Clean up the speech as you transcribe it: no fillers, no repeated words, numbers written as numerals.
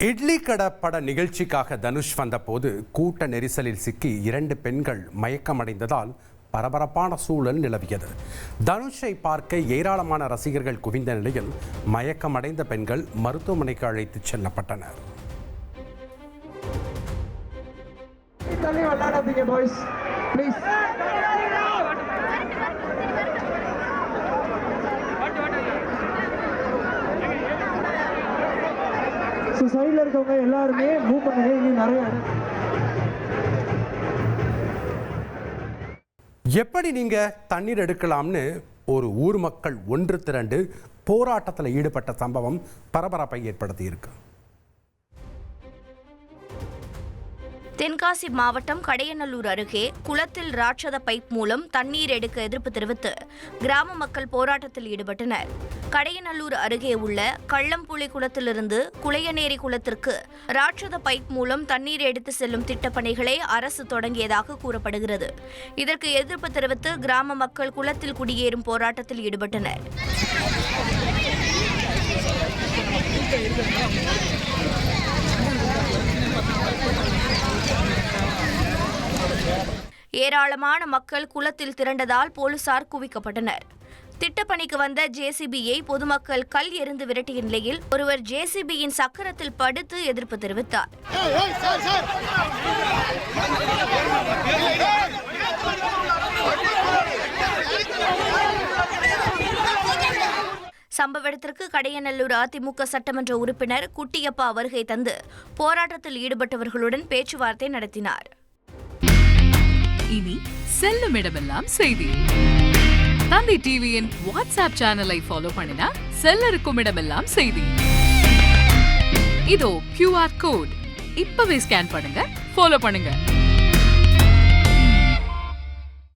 இட்லி கடை பட நிகழ்ச்சிக்காக தனுஷ் வந்தபோது கூட்ட நெரிசலில் சிக்கி 2 பெண்கள் மயக்கமடைந்ததால் பரபரப்பான சூழல் நிலவியது. தனுஷை பார்க்க ஏராளமான ரசிகர்கள் குவிந்த நிலையில் மயக்கமடைந்த பெண்கள் மருத்துவமனைக்கு அழைத்துச் செல்லப்பட்டனர். சைடில் இருக்கவங்க எல்லாருமே மூவ் பண்ணுங்க. இனி நிறைய எப்படி நீங்க தண்ணீர் எடுக்கலாம்னு ஒரு ஊர் மக்கள் ஒன்று திரண்டு போராட்டத்தில் ஈடுபட்ட சம்பவம் பரபரப்பை ஏற்படுத்தி இருக்கு. தென்காசி மாவட்டம் கடையநல்லூர் அருகே குளத்தில் ராட்சத பைப் மூலம் தண்ணீர் எடுக்க எதிர்ப்பு தெரிவித்து கிராம மக்கள் போராட்டத்தில் ஈடுபட்டனர். கடையநல்லூர் அருகே உள்ள கள்ளம்புலி குளத்திலிருந்து குளையநேரி குளத்திற்கு ராட்சத பைப் மூலம் தண்ணீர் எடுத்து செல்லும் திட்டப்பணிகளை அரசு தொடங்கியதாக கூறப்படுகிறது. இதற்கு எதிர்ப்பு தெரிவித்து கிராம மக்கள் குளத்தில் குடியேறும் போராட்டத்தில் ஈடுபட்டனர். ஏராளமான மக்கள் குளத்தில் திரண்டதால் போலீசார் குவிக்கப்பட்டனர். திட்டப்பணிக்கு வந்த ஜேசிபியை பொதுமக்கள் கல் எறிந்து விரட்டிய நிலையில் ஒருவர் ஜேசிபியின் சக்கரத்தில் படுத்து எதிர்ப்பு தெரிவித்தார். சம்பவ இடத்திற்கு கடையநல்லூர் அதிமுக சட்டமன்ற உறுப்பினர் குட்டியப்பா வருகை தந்து போராட்டத்தில் ஈடுபட்டவர்களுடன் பேச்சுவார்த்தை நடத்தினார். இனி செல்லும் இடமெல்லாம் செய்தி. தந்தி டிவியின் வாட்ஸ்அப் சேனலை ஃபாலோ பண்ணினா செல்லருக்கும் இடமெல்லாம் செய்தி. இதோ QR கோட் இப்பவே ஸ்கேன் பண்ணுங்க, ஃபாலோ பண்ணுங்க.